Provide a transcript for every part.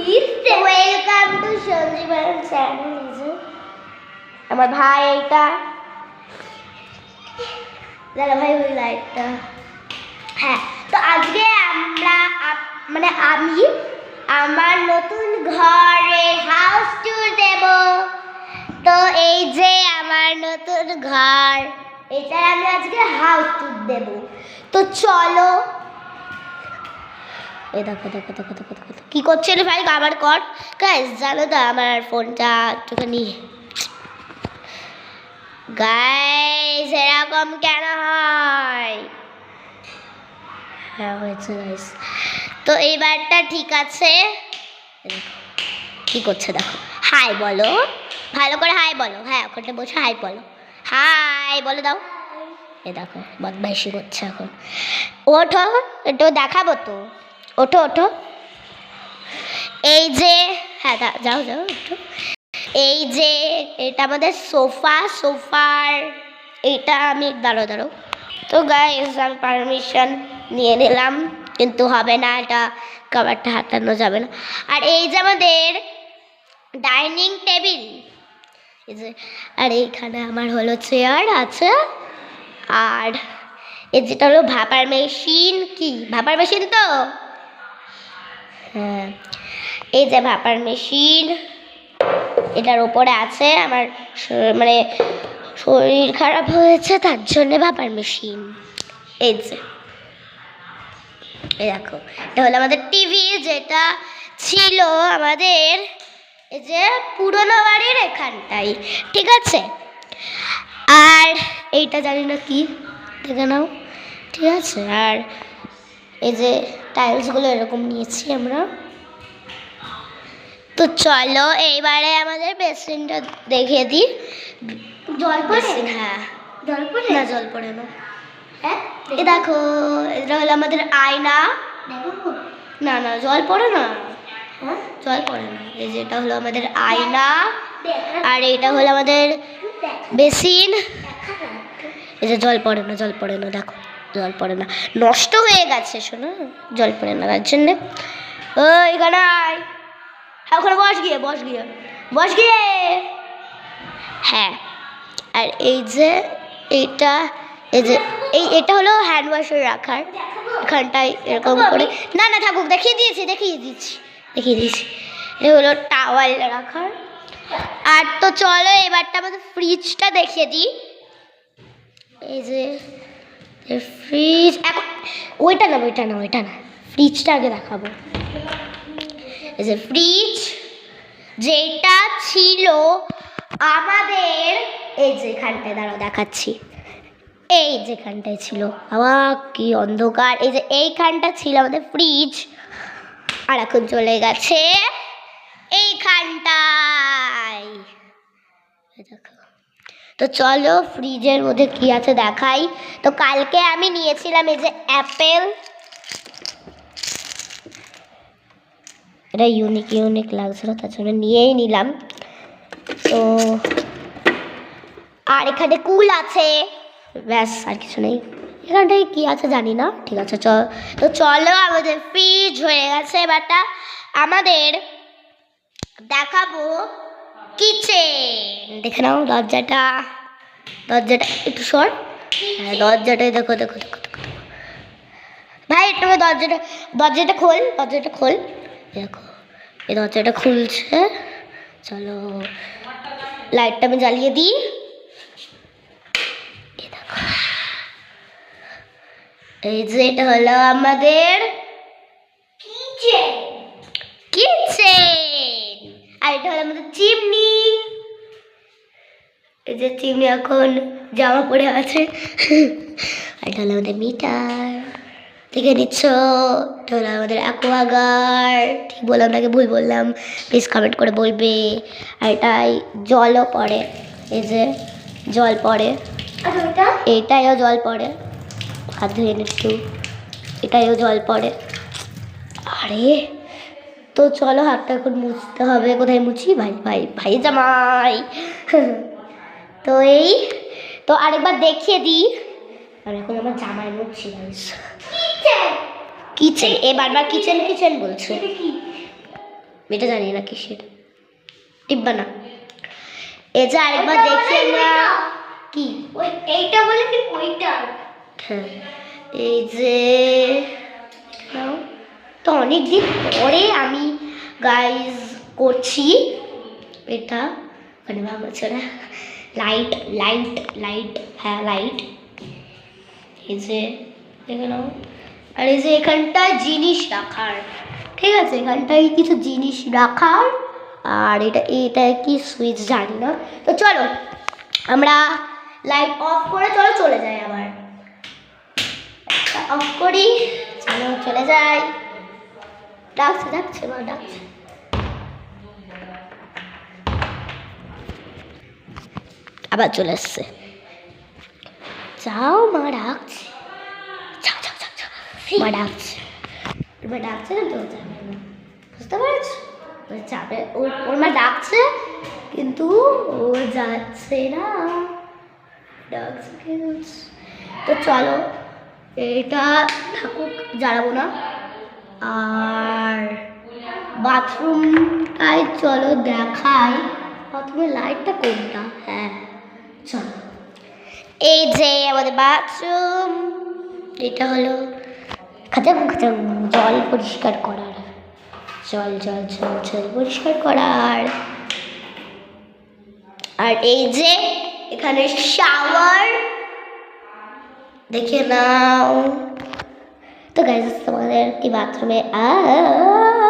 Welcome to Sanjiban channel. আমার ভাই এইটা দাদা ভাই ওই লাইটটা। হ্যাঁ, তো আজকে আমরা আমি আমার নতুন ঘরে হাউস ট্যুর দেব। তো এই যে আমার নতুন ঘর, এটা আমি আজকে হাউস ট্যুর দেব। তো চলো। এই দেখো দেখো দেখো দেখো দেখো কি করছে রে ভাই, আবার কর। গাইস জানো তো আমার ফোনটা একটুখানি, গাইস এরকম কেন হয়? হ্যাঁ হয়েছে গাইস। তো এইবারটা ঠিক আছে। কি করছে দেখো, হাই বলো, ভালো করে হাই বলো। হ্যাঁ ওখানটা বসে হাই বলো, হাই বলে দাও। এই দেখো বদমাইশি করছে এখন। ওঠো, একটু দেখাবো তো, ওঠো ওঠো। এই যে হ্যাঁ যাও যাও একটু। এই যে এটা আমাদের সোফার এইটা আমি দাঁড়ো। তো গাইস আমি পারমিশন নিয়ে নিলাম, কিন্তু হবে না, এটা কভারটা হাতানো যাবে না। আর এই যে আমাদের ডাইনিং টেবিল, এই যে, আর এইখানে আমার হলো চেয়ার আছে। আর এই যেটা হলো ভাপার মেশিন, কি ভাপার মেশিন তো? হ্যাঁ এই যে ভাপার মেশিন, এটার ওপরে আছে। আমার মানে শরীর খারাপ হয়েছে, তার জন্য ভাপার মেশিন। এই যে এই দেখো, এটা হলো আমাদের টিভি, যেটা ছিল আমাদের এই যে পুরোনো বাড়ির এখানটাই, ঠিক আছে। আর এইটা জানি না কি, দেখে নাও, ঠিক আছে। আর এই যে টাইলসগুলো এরকম নিয়েছি আমরা। তো চলো এইবারে আমাদের বেসিনটা দেখিয়ে দিই। জল পড়ে? হ্যাঁ জল পড়ে না, জল পড়ে না। হ্যাঁ এই দেখো, এটা হলো আমাদের আয়না। না না জল পড়ে না, জল পড়ে না। এই যে এটা হলো আমাদের আয়না, আর এইটা হলো আমাদের বেসিন। এই যে জল পড়ে না, জল পড়ে না, দেখো জল পড়ে না, নষ্ট হয়ে গেছে শোনো, জল পড়ে না তার জন্যে। ও এখানে আয়, ওখানে বস গিয়ে। হ্যাঁ আর এই যে এইটা, এই যে এটা হলো হ্যান্ড ওয়াশের রাখার, এখানটায় এরকম করে। না না থাকুক, দেখিয়ে দিয়েছি। এটা হলো টাওয়াল রাখার। আর তো চলো এবারটা আমাদের ফ্রিজটা দেখিয়ে দিই। এই যে ফ্রিজ, এখন ওইটা না ফ্রিজটা আগে দেখাবো। এই যে ফ্রিজ যেটা ছিল আমাদের, এই যেখানটায় দাঁড়াও দেখাচ্ছি, এই যেখানটায় ছিল, আবার কি অন্ধকার। এই যে এইখানটা ছিল আমাদের ফ্রিজ, আর এখন চলে গেছে এইখানটায়, দেখো। তো চলো ফ্রিজের মধ্যে কি আছে দেখাই। তো কালকে আমি নিয়েছিলাম এই যে অ্যাপেল, এটা ইউনিক লাগছিল, তার জন্য নিয়েই নিলাম। তো আর এখানে কুল আছে, ব্যাস আর কিছু নেই। এখানটায় কি আছে জানি না, ঠিক আছে। তো চলো আমাদের ফ্রিজ হয়ে গেছে। এবারটা আমাদের দেখাবো কিচেন। দেখে নাও দরজাটা একটু সর। হ্যাঁ দরজাটাই দেখো ভাই, একটু দরজাটা খোল। দেখো এই দরজাটা খুলছে। চলো লাইটটা আমি জ্বালিয়ে দিই। এই যে এটা হলো আমাদের কিচেন, আর এটা হলো আমাদের চিমনি। এই যে চিমনি এখন জামা পড়ে আছে। আর এটা হলো আমাদের মিটার, দেখে নিচ্ছ। এটা হলো আমাদের অ্যাকোয়াগার্ড, ঠিক বললাম নাকি ভুল বললাম প্লিজ কমেন্ট করে বলবে। আর এটাই জলও পড়ে, এই যে জল পড়ে, এইটাইও জল পড়ে, হাত ধুয়ে একটু, এটাইও জল পড়ে। আরে তো চলো হাতটা এখন মুছতে হবে। কোথায় মুছি? ভাই জামাই। তো এই তো আরেকবার দেখিয়ে দিই। আর এখন আমার জামাই মুছছি। কিচেন এ বারবার কিচেন বলছো, এটা জানি না কিসের, টিপবা না। এই যে আরেকবার দেখি আমরা কি এইটা বলে কি ওইটা। হ্যাঁ এই যে তো অনেকদিন পরে আমি গাইজ করছি এটা, মানে ভাবছো না লাইট লাইট লাইট, হ্যাঁ লাইট। এই যে দেখে নাও, আর এই যে এখানটায় জিনিস রাখার, ঠিক আছে এখানটায় কিছু জিনিস রাখার, আর এটা কি সুইচ জানি না। তো চলো আমরা লাইট অফ করে চলে যাই, আবার অফ করি, চলো চলে যাই। ডাকছে মা ডাকছে। আবার চলে আসছে, যাও মা ডাকছে, মা ডাকছে, মা ডাকছে না তো যাবে না, বুঝতে পারছো? যাবে, ওর মা ডাকছে কিন্তু ও যাচ্ছে না, ডাকছে কিন্তু। তো চলো এটা থাকুক, জ্বালাবো না। আর বাথরুমটায় চলো দেখাই, বাথরুমের লাইটটা কোনটা, হ্যাঁ চলো। এই যে আমাদের বাথরুম, এটা হলো খাঁচাম জল পরিষ্কার করার, জল পরিষ্কার করার। আর এই যে এখানে শাওয়ার, দেখে নাও। তো গাইজ তোমাদের কি বাথরুমে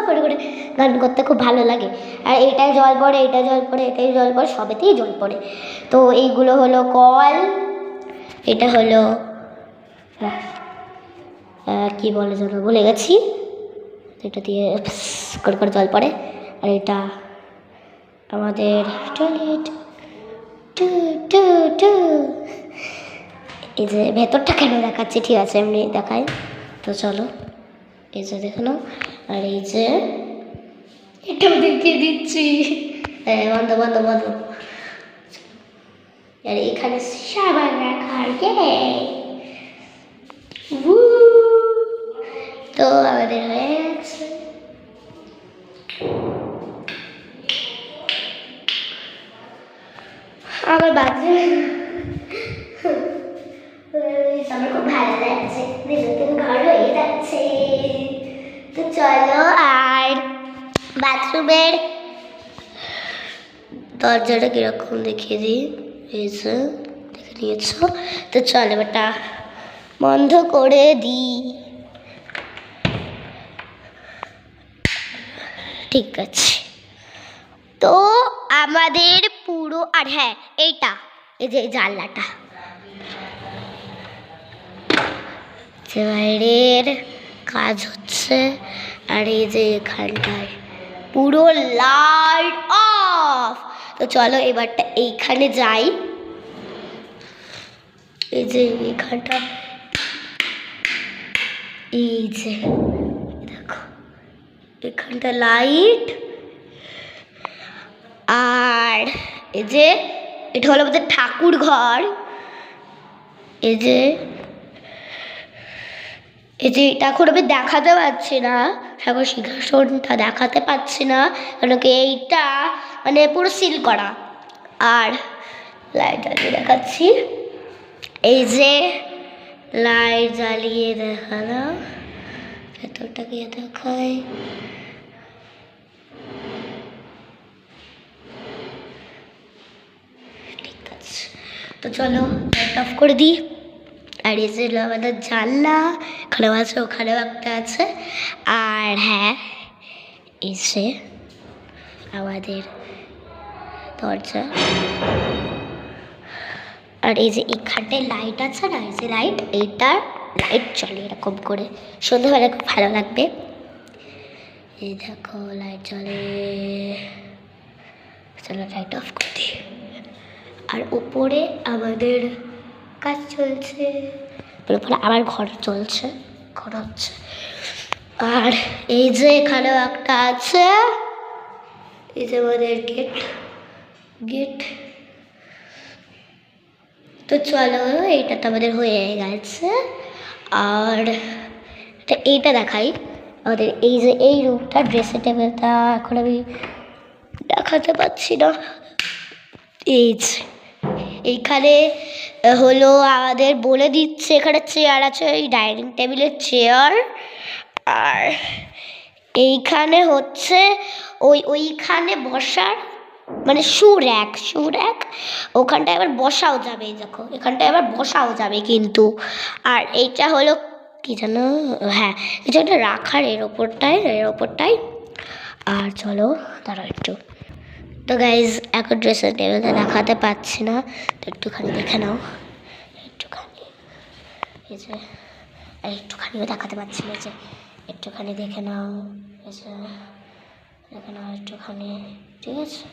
করে করে গান করতে খুব ভালো লাগে, আর এটাই জল পড়ে, এটা জল পড়ে, এটাই জল পড়ে, সবেতেই জল পড়ে। তো এইগুলো হলো কল, এটা হলো কি বলে যেন ভুলে গেছি, এটা দিয়ে করে জল পড়ে। আর এটা আমাদের টয়লেট, এই যে ভেতরটা কেন দেখাচ্ছি, ঠিক আছে এমনি দেখায়। তো চলো এই যে দেখে নাও, আর এই যে এটাও দেখিয়ে দিচ্ছি, বন্ধ। আর এখানে সাবান রাখার, তো আমাদের হয়ে গেছে। আমার বাথরুমে আমার খুব ভালো লাগছে, নতুন ঘর হয়ে যাচ্ছে। তো চলো, আর বাথরুমের দরজাটা কিরকম দেখিয়ে দিই, এই যে দেখে নিয়েছ। তো চলো বেটা বন্ধ করে দিই, ঠিক আছে। তো আমাদের পুরো, আর হ্যাঁ এইটা এই যে জানলাটা বাইরের কাজ হচ্ছে, আর এই যে এখানটায় পুরো লাইট অফ। তো চলো এবারটা এইখানে যাই, এই যে এখানটা, এই যে দেখো এখানটা লাইট, আর এই যে এটা হলো আমাদের ঠাকুর ঘর। এই যে এটা এখন আমি দেখাতে পারছি না, ঠাকুর সিংহাসনটা দেখাতে পারছি না, কারণ কি এইটা মানে পুরো সিল করা। আর লাইট জ্বালিয়ে দেখাচ্ছি, এই যে লাইট জ্বালিয়ে দেখালাম, ভেতরটা গিয়ে দেখাই। ঠিক আছে, তো চলো লাইট অফ করে দিই। আর এই যে আমাদের জানলা, এখানেও আছে, ওখানেও একটা আছে। আর হ্যাঁ এসে আমাদের দরজা, আর এই যে এখানটায় লাইট আছে না, এই যে লাইট, এইটার লাইট চলে এরকম করে, সন্ধ্যাবেলা খুব ভালো লাগবে। এই দেখো লাইট জ্বলে, চলো লাইট অফ করে দিই। আর উপরে আমাদের কাজ চলছে, উপরে আবার ঘর চলছে, ঘর হচ্ছে। আর এই যে এখানেও একটা আছে, এই যে আমাদের গেট। তো চলো এইটা তো আমাদের হয়ে গেছে। আর এইটা দেখাই, আমাদের এই যে এই রুমটা, ড্রেসিং টেবিলটা এখন আমি দেখাতে পাচ্ছি না। এই যে এইখানে হলো আমাদের বলে দিচ্ছে, এখানে চেয়ার আছে, এই ডাইনিং টেবিলের চেয়ার। আর এইখানে হচ্ছে ওইখানে বসার মানে শু র্যাক, ওখানটায় আবার বসাও যাবে। এই দেখো এখানটায় আবার বসাও যাবে কিন্তু। আর এইটা হলো কি জানো, হ্যাঁ এটা একটা রাখার এর ওপরটায়। আর চলো দাঁড়াও একটু। তো গাইজ এখন ড্রেসিং টেবিলটা দেখাতে পাচ্ছি না, তো একটুখানি দেখে নাও, একটুখানি এই যে, আর একটুখানিও দেখাতে পাচ্ছি না, যে একটুখানি দেখে নাও, দেখে নাও একটুখানি, ঠিক আছে?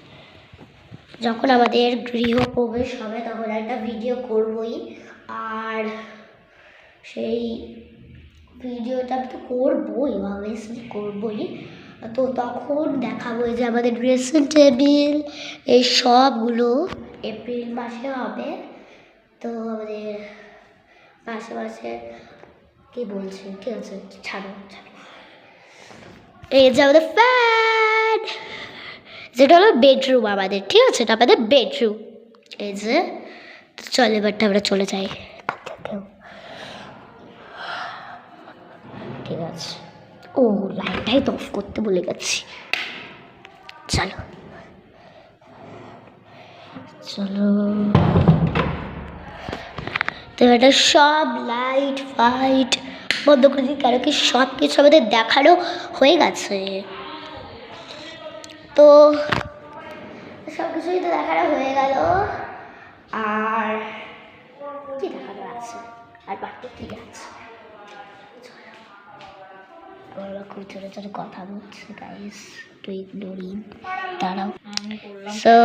যখন আমাদের গৃহপ্রবেশ হবে তখন একটা ভিডিও করবই, আর সেই ভিডিওটা তো করবই, অবভিয়াসলি করবই। তো তখন দেখাবো যে আমাদের ড্রেসিং টেবিল এই সবগুলো এপ্রিল মাসে হবে। তো আমাদের মাসে কি বলছি, ঠিক আছে ছাড়ো। এই যে আমাদের ফ্যান, যেটা হলো বেডরুম আমাদের, ঠিক আছে? এটা আমাদের বেডরুম। এই যে চলে, এবার আমরা চলে যাই, ঠিক আছে? ও লাইটটাই তো অফ করতে ভুলে গেছি। চলো তো এটা সব লাইট ফাইট বন্ধ করে দিই, কারণ কি সব কিছু আমাদের দেখানো হয়ে গেছে। তো সব কিছুই তো দেখানো হয়ে গেল, আর কি দেখানো আছে, আর বাকি ঠিক আছে। খুব ছোটো ছোটো কথা বলছে গাইস, তো ইগনোরিং, দাঁড়াও। সো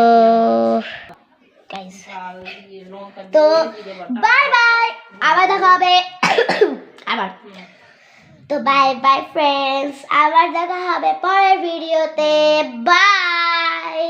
গাইস তো বাই বাই, আবার দেখা হবে আবার। তো বাই বাই ফ্রেন্ডস, আবার দেখা হবে পরের ভিডিওতে, বাই।